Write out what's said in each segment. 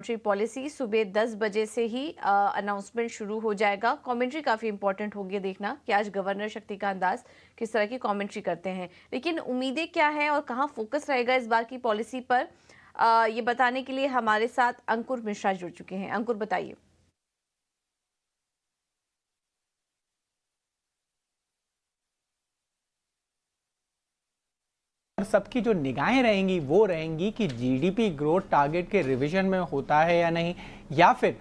Monetary policy सुबह 10 बजे से ही अनाउंसमेंट शुरू हो जाएगा। कमेंट्री काफ़ी इंपॉर्टेंट होगी देखना कि आज गवर्नर शक्तिकांत दास किस तरह की कमेंट्री करते हैं। लेकिन उम्मीदें क्या हैं और कहां फोकस रहेगा इस बार की पॉलिसी पर, ये बताने के लिए हमारे साथ अंकुर मिश्रा जुड़ चुके हैं। अंकुर, बताइए। और सबकी जो निगाहें रहेंगी वो रहेंगी कि जीडीपी ग्रोथ टारगेट के रिवीजन में होता है या नहीं, या फिर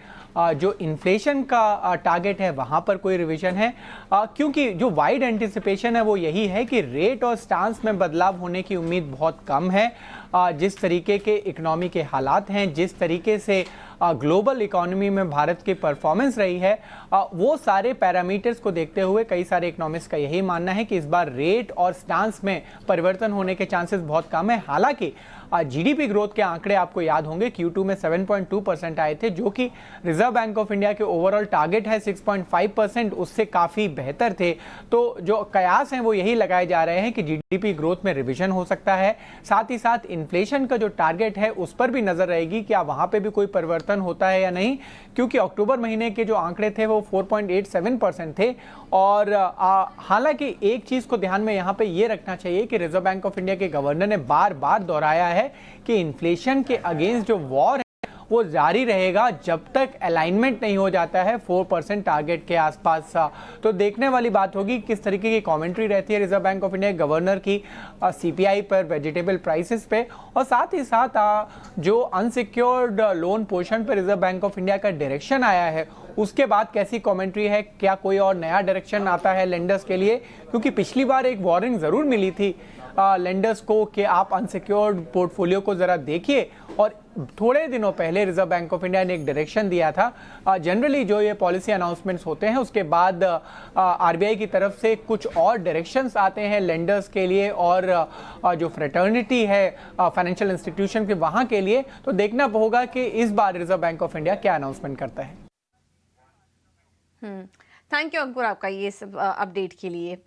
जो इन्फ्लेशन का टारगेट है वहां पर कोई रिवीजन है। क्योंकि जो वाइड एंटिसिपेशन है वो यही है कि रेट और स्टांस में बदलाव होने की उम्मीद बहुत कम है। जिस तरीके के इकोनॉमी के हालात हैं, जिस तरीके से ग्लोबल इकोनॉमी में भारत की परफॉर्मेंस रही है, वो सारे पैरामीटर्स को देखते हुए कई सारे इकोनॉमिस्ट का यही मानना है कि इस बार रेट और स्टांस में परिवर्तन होने के चांसेस बहुत कम है। हालांकि जीडीपी ग्रोथ के आंकड़े आपको याद होंगे, Q2 में 7.2% आए थे, जो कि रिजर्व बैंक ऑफ इंडिया के ओवरऑल टारगेट है 6.5%, उससे काफ़ी बेहतर थे। तो जो कयास हैं वो यही लगाए जा रहे हैं कि जीडीपी ग्रोथ में रिवीजन हो सकता है। साथ ही साथ इन्फ्लेशन का जो टारगेट है उस पर भी नजर रहेगी कि वहां पे भी कोई परिवर्तन होता है या नहीं, क्योंकि अक्टूबर महीने के जो आंकड़े थे वो 4.87% थे। और हालांकि एक चीज को ध्यान में यहाँ पे ये रखना चाहिए कि रिजर्व बैंक ऑफ इंडिया के गवर्नर ने बार बार दोहराया है कि इन्फ्लेशन के अगेंस्ट जो वॉर है वो जारी रहेगा जब तक अलाइनमेंट नहीं हो जाता है 4% टारगेट के आसपास। तो देखने वाली बात होगी किस तरीके की कमेंट्री रहती है reserve bank of India governor की सीपीआई पर, वेजिटेबल प्राइसेस पे, और साथ ही साथ जो अनसिक्योर्ड लोन पोर्शन पर रिजर्व बैंक ऑफ इंडिया का डायरेक्शन आया है उसके बाद कैसी कमेंट्री है, क्या कोई और नया डायरेक्शन आता है लेंडर्स के लिए। क्योंकि पिछली बार एक वार्निंग जरूर मिली थी लेंडर्स को कि आप अनसिक्योर्ड पोर्टफोलियो को जरा देखिए, और थोड़े दिनों पहले रिजर्व बैंक ऑफ इंडिया ने एक डायरेक्शन दिया था। जनरली जो ये पॉलिसी अनाउंसमेंट्स होते हैं उसके बाद आरबीआई की तरफ से कुछ और डायरेक्शंस आते हैं लेंडर्स के लिए और जो फ्रेटर्निटी है फाइनेंशियल इंस्टीट्यूशन के वहां के लिए। तो देखना होगा कि इस बार रिजर्व बैंक ऑफ इंडिया क्या अनाउंसमेंट करता है। थैंक यू अंकुर, आपका ये सब अपडेट के लिए।